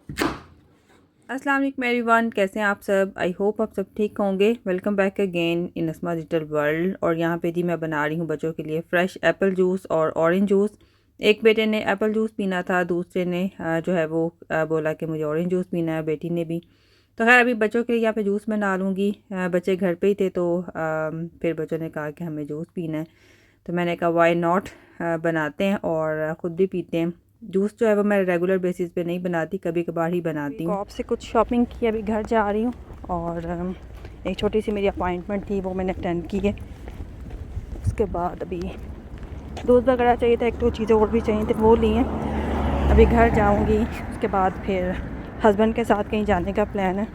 अस्सलाम वालेकुम एवरीवन, कैसे हैं आप सब। आई होप आप सब ठीक होंगे। Welcome back again in Asma digital world. और यहाँ पे जी मैं बना रही हूँ बच्चों के लिए फ़्रेश एप्पल जूस और ऑरेंज जूस। एक बेटे ने एप्पल जूस पीना था, दूसरे ने जो है वो बोला कि मुझे ऑरेंज जूस पीना है, बेटी ने भी। तो खैर अभी बच्चों के लिए यहाँ पे जूस बना लूँगी। बच्चे घर पे ही थे तो फिर बच्चों ने कहा कि हमें जूस पीना है, तो मैंने कहा वाई नॉट, बनाते हैं और ख़ुद भी पीते हैं। जूस जो है वो मैं रेगुलर बेसिस पे नहीं बनाती, कभी कभार ही बनाती हूँ। कॉप से कुछ शॉपिंग की, अभी घर जा रही हूँ और एक छोटी सी मेरी अपॉइंटमेंट थी, वो मैंने अटेंड की है। उसके बाद अभी दूध वगैरह चाहिए था, एक दो चीज़ें और भी चाहिए थे, वो ली हैं। अभी घर जाऊँगी, उसके बाद फिर हस्बैंड के साथ कहीं जाने का प्लान है।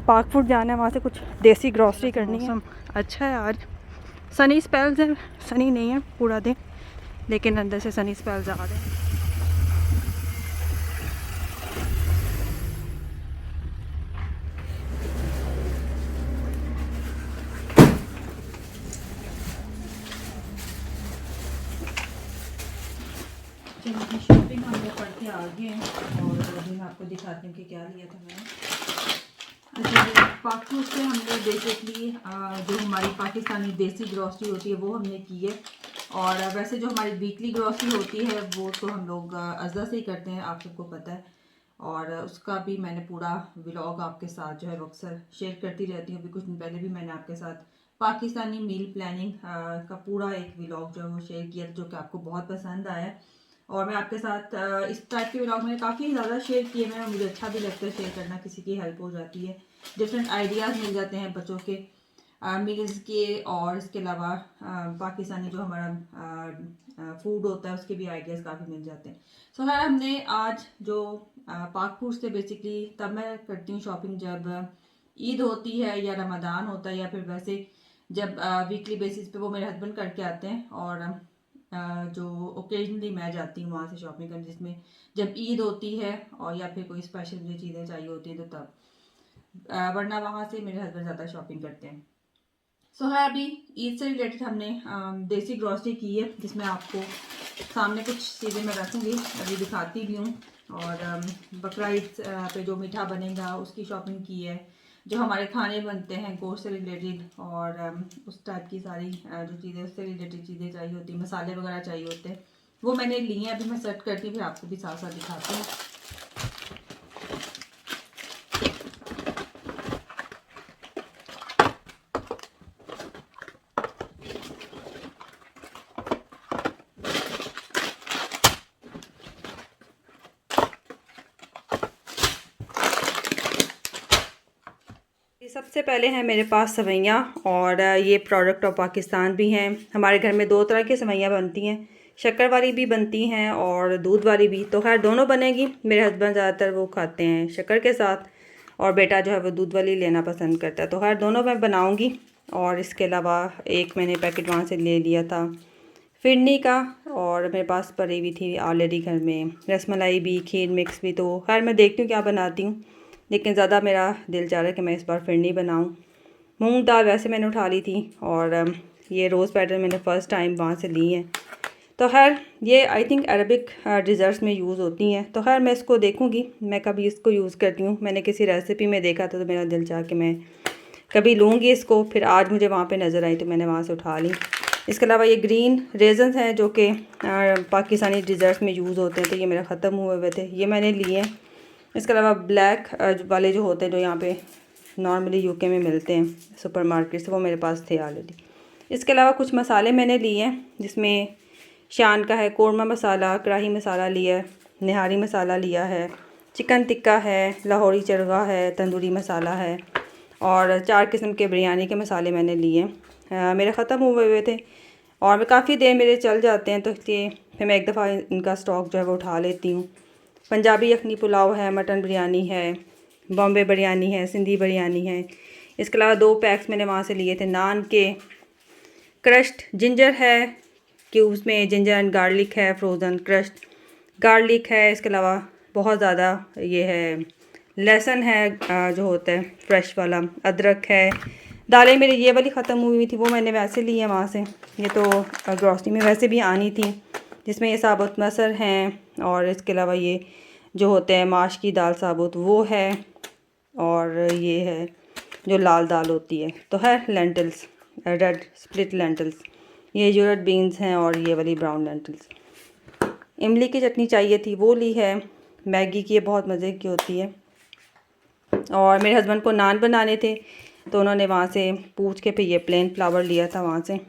पार्क फूड जाना है, वहाँ से कुछ देसी ग्रॉसरी करनी है। अच्छा है आज, सनी स्पेल्स हैं, सनी नहीं है पूरा दिन, लेकिन अंदर से सनी स्पेल्स आ रहे हैं। चलिए शॉपिंग हम लोग करके आ गए हैं और अभी मैं आपको दिखाती हूँ कि क्या लिया था मैंने। अच्छा, पाक फूड से हमने बेसिकली जो हमारी पाकिस्तानी देसी ग्रॉसरी होती है वो हमने की है। और वैसे जो हमारी वीकली ग्रॉसरी होती है वो तो हम लोग अज़दा से ही करते हैं, आप सबको पता है। और उसका भी मैंने पूरा व्लॉग आपके साथ जो है वो अक्सर शेयर करती रहती हूँ। अभी कुछ दिन पहले भी मैंने आपके साथ पाकिस्तानी मील प्लानिंग का पूरा एक व्लॉग जो है वो शेयर किया, जो कि आपको बहुत पसंद आया। और मैं आपके साथ इस टाइप के व्लॉग मैंने काफ़ी ज़्यादा शेयर किए हैं, मुझे अच्छा भी लगता है शेयर करना, किसी की हेल्प हो जाती है, डिफरेंट आइडियाज़ मिल जाते हैं बच्चों के मील्स के। और इसके अलावा पाकिस्तानी जो हमारा फूड होता है उसके भी आइडियाज़ काफ़ी मिल जाते हैं। सो खैर हमने आज जो पाक फूड से बेसिकली तब मैं करती हूँ शॉपिंग जब ईद होती है या रमज़ान होता है, या फिर वैसे जब वीकली बेसिस पे वो मेरे हस्बैंड करके आते हैं। और जो ओकेजनली मैं जाती हूँ वहाँ से शॉपिंग करने, जिसमें जब ईद होती है और या फिर कोई स्पेशल मुझे चीज़ें चाहिए होती हैं तो तब, वरना वहाँ से मेरे हस्बैंड ज़्यादा शॉपिंग करते हैं। सो है अभी ईद से रिलेटेड हमने देसी ग्रॉसरी की है, जिसमें आपको सामने कुछ चीज़ें मैं रखूँगी, अभी दिखाती भी हूँ। और बकरा ईद पे जो मीठा बनेगा उसकी शॉपिंग की है, जो हमारे खाने बनते हैं गोश्त से रिलेटेड और उस टाइप की सारी जो चीज़ें उससे रिलेटेड चीज़ें चाहिए होती हैं, मसाले वगैरह चाहिए होते हैं, वो मैंने लिए हैं। अभी मैं सेट करती हूँ, फिर आपको भी साथ साथ दिखाती हूँ। सबसे पहले हैं मेरे पास सवैयाँ, और ये प्रोडक्ट ऑफ पाकिस्तान भी हैं। हमारे घर में दो तरह की सवैयाँ बनती हैं, शक्कर वाली भी बनती हैं और दूध वाली भी। तो खैर दोनों बनेगी। मेरे हस्बैंड ज़्यादातर वो खाते हैं शक्कर के साथ, और बेटा जो है वो दूध वाली लेना पसंद करता है। तो खैर दोनों मैं बनाऊँगी। और इसके अलावा एक मैंने पैकेट वहाँ से ले लिया था फिरनी का, और मेरे पास पड़ी हुई थी ऑलरेडी घर में रसमलाई भी, खीर मिक्स भी। तो खैर मैं देखती हूँ क्या बनाती हूँ, लेकिन ज़्यादा मेरा दिल चाह रहा है कि मैं इस बार फिरनी बनाऊँ। मूंग दाल वैसे मैंने उठा ली थी, और ये रोज़ बैटर मैंने फ़र्स्ट टाइम वहाँ से ली है। तो खैर ये आई थिंक अरबिक डिज़र्ट्स में यूज़ होती हैं। तो खैर मैं इसको देखूँगी, मैं कभी इसको यूज़ करती हूँ। मैंने किसी रेसिपी में देखा था तो मेरा दिल चाह कि मैं कभी लूँगी इसको, फिर आज मुझे वहाँ पे नज़र आई तो मैंने वहाँ से उठा ली। इसके अलावा ये ग्रीन रेजन्स हैं जो कि पाकिस्तानी डिज़र्ट्स में यूज़ होते हैं, तो ये मेरे ख़त्म हुए हुए थे, ये मैंने लिए हैं। इसके अलावा ब्लैक वाले जो होते हैं, जो यहाँ पे नॉर्मली यूके में मिलते हैं सुपरमार्केट से, वो मेरे पास थे ऑलरेडी। इसके अलावा कुछ मसाले मैंने लिए हैं, जिसमें शान का है, कौरमा मसाला, कढ़ाई मसाला लिया है, निहारी मसाला लिया है, चिकन टिक्का है, लाहौरी चरगा है, तंदूरी मसाला है, और 4 किस्म के बिरयानी के मसाले मैंने लिए हैं। मेरे ख़त्म हुए हुए थे और मैं काफ़ी देर मेरे चल जाते हैं, तो इसलिए फिर मैं एक दफ़ा इनका स्टॉक जो है वो उठा लेती हूँ। पंजाबी यखनी पुलाव है, मटन बिरयानी है, बॉम्बे बिरयानी है, सिंधी बिरयानी है। इसके अलावा 2 पैक्स मैंने वहाँ से लिए थे नान के। क्रश्ड जिंजर है, क्यूब्स में जिंजर एंड गार्लिक है, फ्रोज़न क्रश्ड गार्लिक है। इसके अलावा बहुत ज़्यादा ये है, लहसुन है जो होता है फ्रेश वाला, अदरक है। दालें मेरी ये वाली ख़त्म हुई थी, वो मैंने वैसे ली है वहाँ से, ये तो ग्रॉसरी में वैसे भी आनी थी, जिसमें ये साबुत मसर हैं। और इसके अलावा ये जो होते हैं माश की दाल साबुत वो है, और ये है जो लाल दाल होती है। तो है लेंटल्स, रेड स्प्लिट लेंटल्स, ये जो रेड बीन्स हैं, और ये वाली ब्राउन लेंटल्स। इमली की चटनी चाहिए थी, वो ली है। मैगी की, ये बहुत मज़े की होती है। और मेरे हस्बैंड को नान बनाने थे, तो उन्होंने वहाँ से पूछ के फिर ये प्लेन फ्लावर लिया था वहाँ से।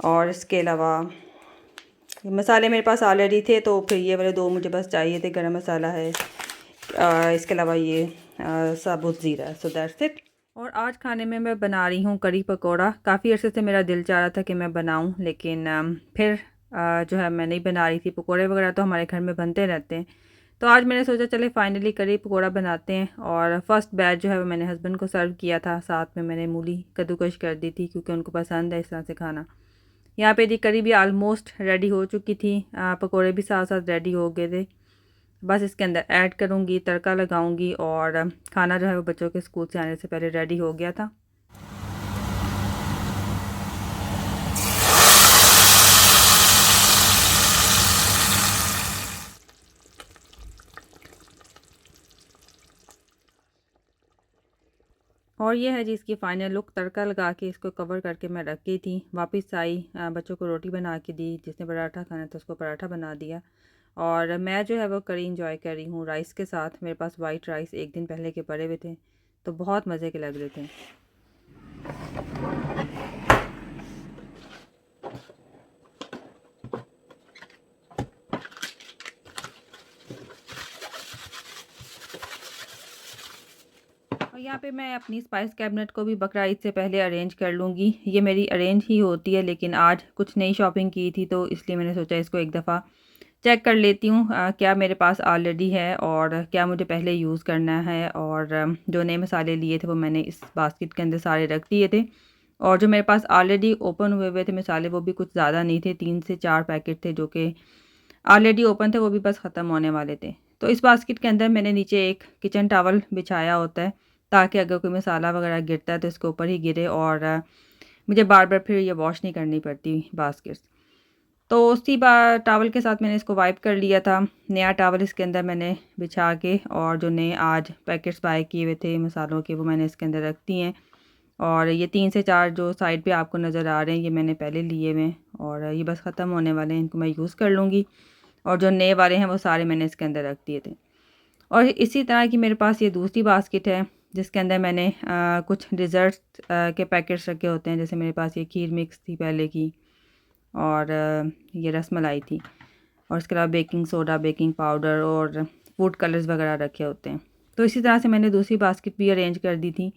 और इसके अलावा मसाले मेरे पास ऑलरेडी थे, तो फिर ये वाले दो मुझे बस चाहिए थे। गरम मसाला है, इसके अलावा ये साबुत ज़ीरा, सो दैट्स इट। और आज खाने में मैं बना रही हूँ करी पकौड़ा। काफ़ी अर्से से मेरा दिल चाह रहा था कि मैं बनाऊँ, लेकिन फिर जो है मैं नहीं बना रही थी। पकौड़े वगैरह तो हमारे घर में बनते रहते हैं, तो आज मैंने सोचा चले फाइनली करी पकौड़ा बनाते हैं। और फर्स्ट बैच जो है वो मैंने हस्बैंड को सर्व किया था, साथ में मैंने मूली कद्दूकश कर दी थी, क्योंकि उनको पसंद है इस तरह से खाना। यहाँ पे दी करी भी आलमोस्ट रेडी हो चुकी थी, पकौड़े भी साथ साथ रेडी हो गए थे। बस इसके अंदर ऐड करूँगी, तड़का लगाऊँगी, और खाना जो है वो बच्चों के स्कूल से आने से पहले रेडी हो गया था। और ये है जी इसकी फ़ाइनल लुक। तड़का लगा के इसको कवर करके मैं रख गई थी। वापस आई, बच्चों को रोटी बना के दी, जिसने पराठा खाना था उसको पराठा बना दिया। और मैं जो है वो करी इंजॉय कर रही हूँ राइस के साथ। मेरे पास वाइट राइस एक दिन पहले के पड़े हुए थे, तो बहुत मज़े के लग रहे थे। और यहाँ पे मैं अपनी स्पाइस कैबिनेट को भी बकरा ईद से पहले अरेंज कर लूँगी। ये मेरी अरेंज ही होती है, लेकिन आज कुछ नई शॉपिंग की थी, तो इसलिए मैंने सोचा इसको एक दफ़ा चेक कर लेती हूँ क्या मेरे पास ऑलरेडी है और क्या मुझे पहले यूज़ करना है। और जो नए मसाले लिए थे वो मैंने इस बास्केट के अंदर सारे रख दिए थे। और जो मेरे पास ऑलरेडी ओपन हुए हुए थे मसाले, वो भी कुछ ज़्यादा नहीं थे, 3 से 4 पैकेट थे जो कि ऑलरेडी ओपन थे, वो भी बस ख़त्म होने वाले थे। तो इस बास्केट के अंदर मैंने नीचे एक किचन टॉवल बिछाया होता है, ताकि अगर कोई मसाला वगैरह गिरता है तो इसके ऊपर ही गिरे, और मुझे बार बार फिर ये वॉश नहीं करनी पड़ती बास्केट्स। तो उसी टॉवल के साथ मैंने इसको वाइप कर लिया था। नया टॉवल इसके अंदर मैंने बिछा के, और जो नए आज पैकेट्स बाय किए हुए थे मसालों के, वो मैंने इसके अंदर रख दिए हैं। और ये 3 से 4 जो साइड पे आपको नज़र आ रहे हैं, ये मैंने पहले लिए हुए हैं, और ये बस ख़त्म होने वाले हैं, इनको मैं यूज़ कर लूँगी। और जो नए वाले हैं वो सारे मैंने इसके अंदर रख दिए थे। और इसी तरह की मेरे पास ये दूसरी बास्केट है, जिसके अंदर मैंने कुछ डिज़र्ट्स के पैकेट्स रखे होते हैं। जैसे मेरे पास ये खीर मिक्स थी पहले की, और ये रसमलाई थी, और इसके अलावा बेकिंग सोडा, बेकिंग पाउडर और फूड कलर्स वगैरह रखे होते हैं। तो इसी तरह से मैंने दूसरी बास्केट भी अरेंज कर दी थी।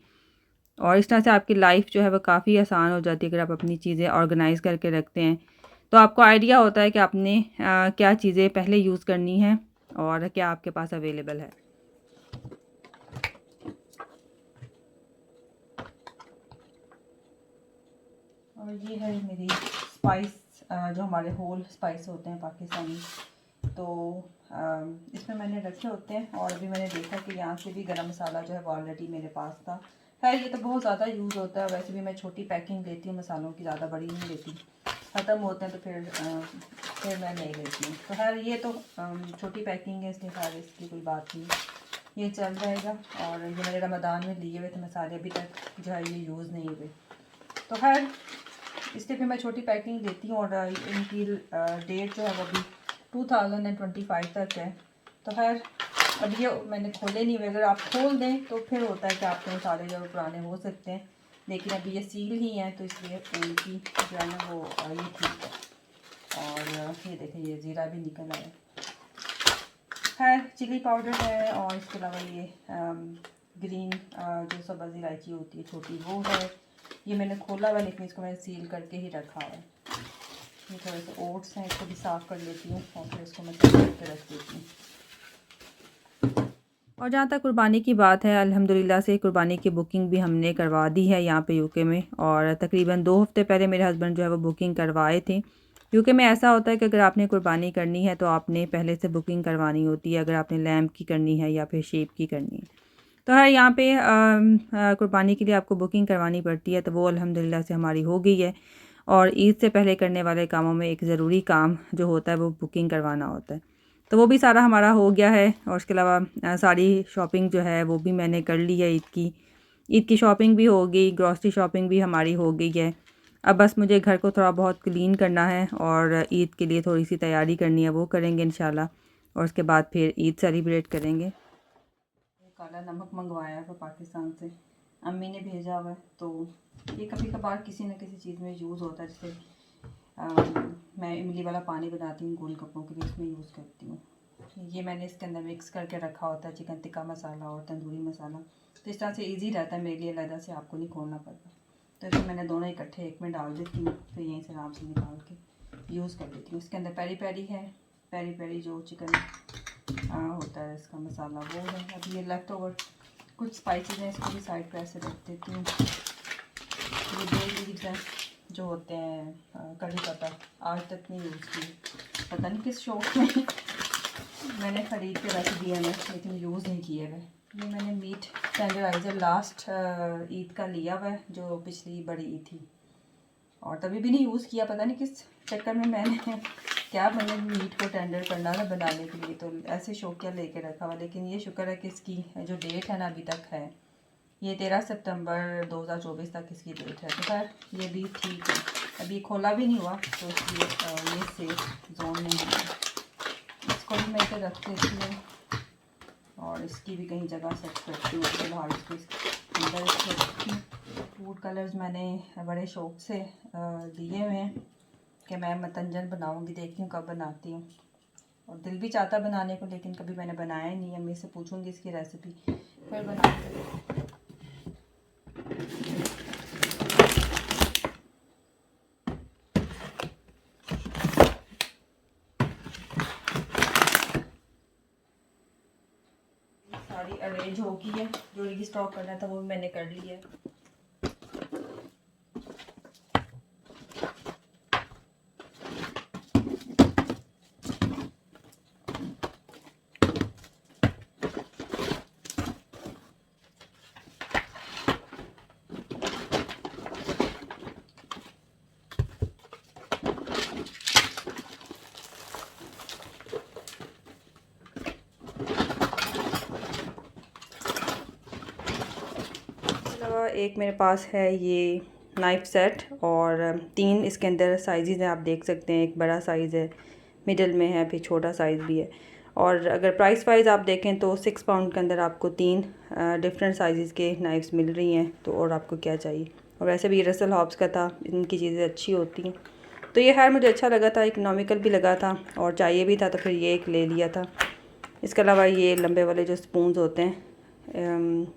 और इस तरह से आपकी लाइफ जो है वो काफ़ी आसान हो जाती है अगर आप अपनी चीज़ें ऑर्गेनाइज़ करके रखते हैं। तो आपको आइडिया होता है कि आपने क्या चीज़ें पहले यूज़ करनी है और क्या आपके पास अवेलेबल है। और ये है मेरी स्पाइस, जो हमारे होल स्पाइस होते हैं पाकिस्तानी, तो इसमें मैंने रखे होते हैं। और अभी मैंने देखा कि यहाँ से भी गरम मसाला जो है वो ऑलरेडी मेरे पास था। खैर ये तो बहुत ज़्यादा यूज़ होता है, वैसे भी मैं छोटी पैकिंग लेती हूँ मसालों की, ज़्यादा बड़ी नहीं लेती, ख़त्म होते हैं तो फिर मैं नहीं लेती हूँ। तो खैर ये तो छोटी पैकिंग है, इसलिए खैर इसकी कोई बात नहीं, ये चल जाएगा। और ये मेरे रमज़ान में लिए हुए थे मसाले, अभी तक जो है ये यूज़ नहीं हुए, तो खैर इसलिए फिर मैं छोटी पैकिंग लेती हूँ। और इनकी डेट जो है वो भी 2025 तक है। तो खैर अब ये मैंने खोले नहीं हुए, अगर आप खोल दें तो फिर होता है कि आपके मसाले जो पुराने हो सकते हैं, लेकिन अभी ये सील ही हैं, तो इसलिए उनकी जो है ना वो ये ठीक है। और ये देखें ये ज़ीरा भी निकल आया। खैर चिली पाउडर है, और इसके अलावा ये ग्रीन जो सब्ज़ इलायची होती है छोटी, वो है। ये मैंने खोला हुआ, लेकिन इसको मैंने सील करके ही रखा हुआ है। ये थोड़े से ओट्स हैं, इसको भी साफ़ कर लेती हूँ और फिर इसको मैं साफ़ करके रख देती हूँ। और जहाँ तक कुर्बानी की बात है, अल्हम्दुलिल्लाह से कुर्बानी की बुकिंग भी हमने करवा दी है यहाँ पे यूके में। और तकरीबन 2 हफ़्ते पहले मेरे हस्बैंड जो है वो बुकिंग करवाए थे। यूके में ऐसा होता है कि अगर आपने कुर्बानी करनी है तो आपने पहले से बुकिंग करवानी होती है, अगर आपने लैम्प की करनी है या फिर शीप की करनी है। तो है यहाँ पे कुर्बानी के लिए आपको बुकिंग करवानी पड़ती है, तो वो अल्हम्दुलिल्लाह से हमारी हो गई है। और ईद से पहले करने वाले कामों में एक ज़रूरी काम जो होता है वो बुकिंग करवाना होता है। तो वो भी सारा हमारा हो गया है। और उसके अलावा सारी शॉपिंग जो है वो भी मैंने कर ली है। ईद की शॉपिंग भी हो गई, ग्रॉसरी शॉपिंग भी हमारी हो गई है। अब बस मुझे घर को थोड़ा बहुत क्लीन करना है और ईद के लिए थोड़ी सी तैयारी करनी है, वो करेंगे इंशाल्लाह। और उसके बाद फिर ईद सेलिब्रेट करेंगे। काला नमक मंगवाया है पाकिस्तान से, अम्मी ने भेजा हुआ है। तो ये कभी कभार किसी न किसी चीज़ में यूज़ होता है। जैसे मैं इमली वाला पानी बनाती हूँ गोलगप्पों के लिए, इसमें यूज़ करती हूँ। ये मैंने इसके अंदर मिक्स करके रखा होता है, चिकन टिक्का मसाला और तंदूरी मसाला। तो इस तरह से इजी रहता है मेरे लिए, अलग से आपको नहीं खोलना पड़ता। तो इसमें मैंने दोनों इकट्ठे एक में डाल देती हूँ, फिर यहीं से आराम से निकाल के यूज़ कर लेती हूँ। इसके अंदर पेरी पेरी है, पेरी पेरी जो चिकन होता है इसका मसाला वो है। अभी ये लेफ्ट ओवर कुछ स्पाइसेस हैं, इसको भी साइड पर ऐसे रख देती हूँ। ये बे लीव्स हैं जो होते हैं कड़ी पत्ता, आज तक नहीं यूज़ की, पता नहीं किस शौक में मैंने ख़रीद के रख दिया है, लेकिन यूज़ नहीं किए हुए। ये मैंने मीट टेंडराइज़र लास्ट ईद का लिया हुआ है, जो पिछली बड़ी ईद थी, और तभी भी नहीं यूज़ किया। पता नहीं किस चक्कर में मैंने क्या मैंने मीट को टेंडर करना था बनाने के लिए, तो ऐसे शौकिया लेके रखा हुआ। लेकिन ये शुक्र है कि इसकी जो डेट है ना अभी तक है, ये 13 सितंबर 2024 तक इसकी डेट है। तो खैर ये भी ठीक है, अभी खोला भी नहीं हुआ, तो इसलिए ये सेफ जोन में है। इसको भी मैं इधर रख देती हूँ और इसकी भी कहीं जगह सेट करती हूँ। फिलहाल इसको अंदर रखती हूँ। फूड कलर्स मैंने बड़े शौक़ से लिए हुए हैं कि मैं मतंजन बनाऊँगी, देखती हूँ कब बनाती हूँ। और दिल भी चाहता बनाने को, लेकिन कभी मैंने बनाया ही नहीं। अम्मी से पूछूंगी इसकी रेसिपी, फिर बनाऊँगी। सारी अरेंज हो गई है, जो रीस्टॉक करना था वो भी मैंने कर लिया है। एक मेरे पास है ये नाइफ़ सेट, और 3 इसके अंदर साइज़ हैं, आप देख सकते हैं। एक बड़ा साइज़ है, मिडल में है, फिर छोटा साइज़ भी है। और अगर प्राइस वाइज आप देखें तो 6 पाउंड के अंदर आपको 3 डिफरेंट साइज़ के नाइफ्स मिल रही हैं। तो और आपको क्या चाहिए। और वैसे भी रसल हॉब्स का था, इनकी चीज़ें अच्छी होती हैं। तो ये खैर मुझे अच्छा लगा था, इकोनॉमिकल भी लगा था और चाहिए भी था, तो फिर ये एक ले लिया था। इसके अलावा ये लंबे वाले जो स्पून्स होते हैं,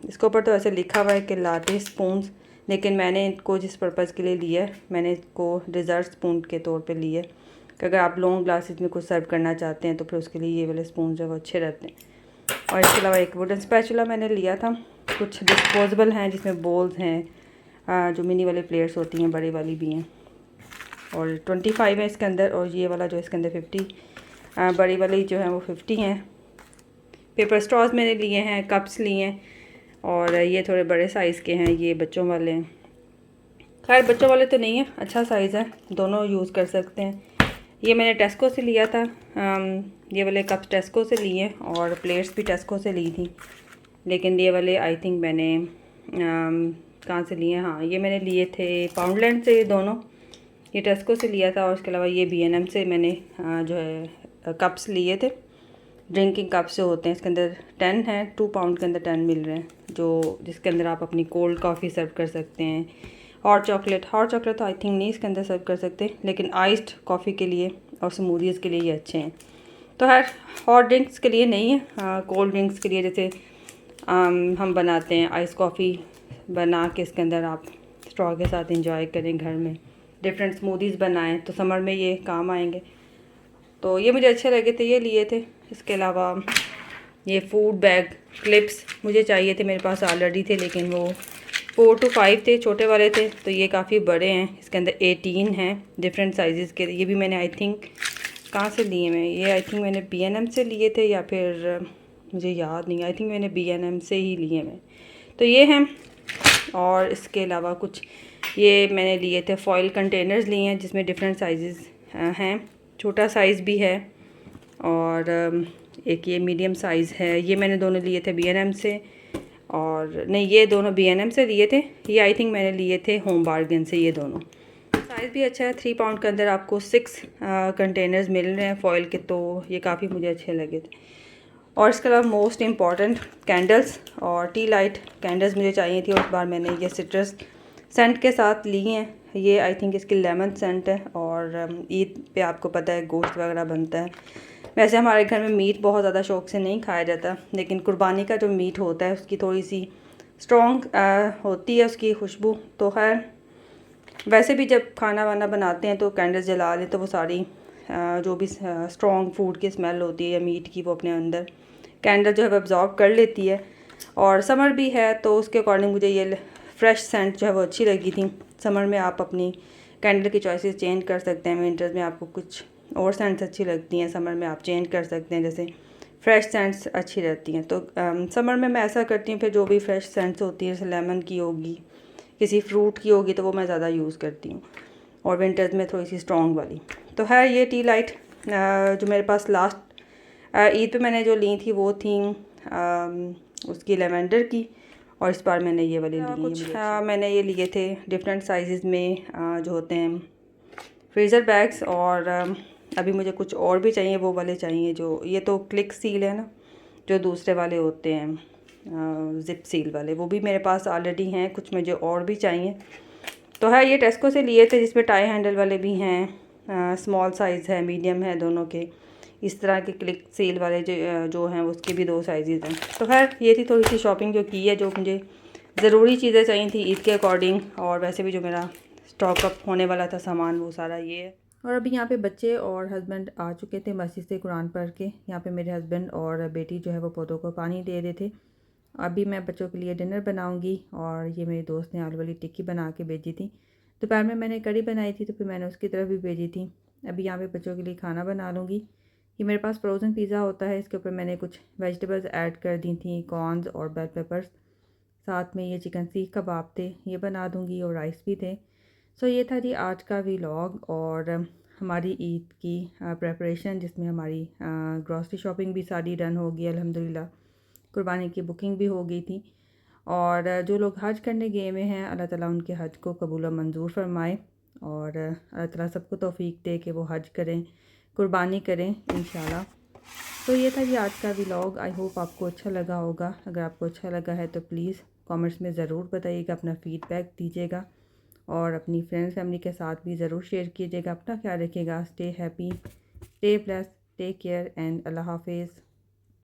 इसके ऊपर तो ऐसे लिखा हुआ है कि लाटे स्पून्स, लेकिन मैंने इनको जिस पर्पज़ के लिए लिया है, मैंने इसको डिज़र्ट स्पून के तौर पे लिया है कि अगर आप लॉन्ग ग्लासेस में कुछ सर्व करना चाहते हैं तो फिर उसके लिए ये वाले स्पून जो है वो अच्छे रहते हैं। और इसके अलावा एक वुडन स्पैचुला मैंने लिया था। कुछ डिस्पोजेबल हैं जिसमें बोल्स हैं, जो मिनी वाले प्लेट्स होती हैं, बड़ी वाली भी हैं। और 25 है इसके अंदर, और ये वाला जो इसके अंदर 50, बड़ी वाली जो है वो 50 हैं। पेपर स्ट्रॉज मैंने लिए हैं, कप्स लिए हैं, और ये थोड़े बड़े साइज़ के हैं, ये बच्चों वाले हैं। खैर बच्चों वाले तो नहीं है, अच्छा साइज़ है, दोनों यूज़ कर सकते हैं। ये मैंने टेस्को से लिया था, ये वाले कप्स टेस्को से लिए, और प्लेट्स भी टेस्को से ली थी। लेकिन ये वाले आई थिंक मैंने कहाँ से लिए, हाँ ये मैंने लिए थे पाउंडलैंड से, दोनों ये टेस्को से लिया था। और उसके अलावा ये B&M से मैंने जो है कप्स लिए थे, ड्रिंकिंग कप्स जो होते हैं। इसके अंदर 10 हैं, 2 पाउंड के अंदर 10 मिल रहे हैं, जो जिसके अंदर आप अपनी कोल्ड कॉफ़ी सर्व कर सकते हैं। हॉट चॉकलेट तो आई थिंक नहीं इसके अंदर सर्व कर सकते, लेकिन आइस्ड कॉफ़ी के लिए और स्मूदीज़ के लिए ये अच्छे हैं। तो हर हॉट ड्रिंक्स के लिए नहीं है, कोल्ड ड्रिंक्स के लिए जैसे हम बनाते हैं आइस कॉफ़ी बना के इसके अंदर आप स्ट्रॉ के साथ इंजॉय करें, घर में डिफरेंट स्मूदीज़ बनाएं, तो समर में ये काम आएंगे। तो ये मुझे अच्छे लगे थे, ये लिए थे। इसके अलावा ये फूड बैग क्लिप्स मुझे चाहिए थे, मेरे पास ऑलरेडी थे, लेकिन वो 4 to 5 थे, छोटे वाले थे। तो ये काफ़ी बड़े हैं, इसके अंदर 18 हैं डिफरेंट साइज़ के। ये भी मैंने आई थिंक कहाँ से लिए मैं, ये आई थिंक मैंने B&M से लिए थे, या फिर मुझे याद नहीं, आई थिंक मैंने B&M से ही लिए मैं। तो ये हैं, और इसके अलावा कुछ ये मैंने लिए थे फॉइल कंटेनर्स लिए हैं, जिसमें डिफरेंट साइज़ हैं, छोटा साइज़ भी है और एक ये मीडियम साइज़ है, ये मैंने दोनों लिए थे B&M से, और नहीं ये दोनों B&M से लिए थे, ये आई थिंक मैंने लिए थे होम बार्गेन से। ये दोनों साइज़ भी अच्छा है, 3 पाउंड के अंदर आपको 6 कंटेनर्स मिल रहे हैं फॉइल के, तो ये काफ़ी मुझे अच्छे लगे थे। और इसके अलावा मोस्ट इम्पॉर्टेंट कैंडल्स और टी लाइट कैंडल्स मुझे चाहिए थी, और इस बार मैंने ये सिट्रस सेंट के साथ ली हैं। ये आई थिंक इसकी लेमन सेंट है, और ईद पे आपको पता है गोश्त वगैरह बनता है। वैसे हमारे घर में मीट बहुत ज़्यादा शौक़ से नहीं खाया जाता, लेकिन कुर्बानी का जो मीट होता है उसकी थोड़ी सी स्ट्रॉन्ग होती है उसकी खुशबू। तो खैर वैसे भी जब खाना वाना बनाते हैं तो कैंडल्स जला लें तो वो सारी जो भी स्ट्रॉन्ग फूड की स्मेल होती है या मीट की, वो अपने अंदर कैंडल जो है वो अब्जॉर्ब कर लेती है। और समर भी है तो उसके अकॉर्डिंग मुझे ये फ्रेश सेंट जो है वो अच्छी लगी थी। समर में आप अपनी कैंडल की चॉइसेस चेंज कर सकते हैं, विंटर्स में आपको कुछ और सेंट्स अच्छी लगती हैं, समर में आप चेंज कर सकते हैं, जैसे फ्रेश सेंट्स अच्छी रहती हैं। तो समर में मैं ऐसा करती हूँ, फिर जो भी फ्रेश सेंट्स होती है, जैसे लेमन की होगी, किसी फ्रूट की होगी, तो वो मैं ज़्यादा यूज़ करती हूँ, और विंटर्स में थोड़ी सी स्ट्रॉन्ग वाली। तो है ये टी लाइट जो मेरे पास लास्ट ईद पे मैंने जो ली थी वो थी उसकी लेवेंडर की, और इस बार मैंने ये वाली ली है। कुछ मैंने ये लिए थे डिफरेंट साइज़ में जो होते हैं फ्रीज़र बैग्स, और अभी मुझे कुछ और भी चाहिए, वो वाले चाहिए जो, ये तो क्लिक सील है ना, जो दूसरे वाले होते हैं ज़िप सील वाले, वो भी मेरे पास ऑलरेडी हैं, कुछ मुझे और भी चाहिए। तो है ये टेस्को से लिए थे, जिसमें टाई हैंडल वाले भी हैं, स्मॉल साइज़ है, मीडियम है, दोनों के। इस तरह के क्लिक सील वाले जो हैं उसके भी 2 साइज़ हैं। तो खैर ये थी थोड़ी सी शॉपिंग जो की है, जो मुझे ज़रूरी चीज़ें चाहिए थी ईद के अकॉर्डिंग, और वैसे भी जो मेरा स्टॉक अप होने वाला था सामान, वो सारा ये है। और अभी यहाँ पे बच्चे और हस्बैंड आ चुके थे मस्जिद से कुरान पढ़ के। यहाँ पे मेरे हस्बैंड और बेटी जो है वो पौधों को पानी दे रहे थे। अभी मैं बच्चों के लिए डिनर बनाऊंगी, और ये मेरी दोस्त ने आलू वाली टिक्की बना के भेजी थी। दोपहर में मैंने कड़ी बनाई थी, तो फिर मैंने उसकी तरफ भी भेजी थी। अभी यहाँ पे बच्चों के लिए खाना बना लूँगी। ये मेरे पास फ्रोज़न पिज़्ज़ा होता है, इसके ऊपर मैंने कुछ वेजिटेबल्स ऐड कर दी थी, कॉर्न्स और बेल पेपर्स। साथ में ये चिकन सीख कबाब थे, ये बना दूँगी, और राइस भी थे। सो ये था जी आज का व्लॉग, और हमारी ईद की प्रेपरेशन, जिसमें हमारी ग्रॉसरी शॉपिंग भी सारी डन हो गई अल्हम्दुलिल्लाह। कुर्बानी की बुकिंग भी हो गई थी, और जो लोग हज करने गए हुए हैं, अल्लाह ताला उनके हज को कबूल और मंजूर फरमाए, और अल्लाह ताला सबको तौफीक दे कि वो हज करें, कुर्बानी करें इंशाल्लाह। तो ये था जी आज का व्लॉग। आई होप आपको अच्छा लगा होगा। अगर आपको अच्छा लगा है तो प्लीज़ कमेंट्स में ज़रूर बताइएगा, अपना फ़ीडबैक दीजिएगा, और अपनी फ्रेंड्स फैमिली के साथ भी ज़रूर शेयर कीजिएगा। अपना ख्याल रखिएगा। Stay happy, stay blessed, take care, and अल्लाह हाफिज़।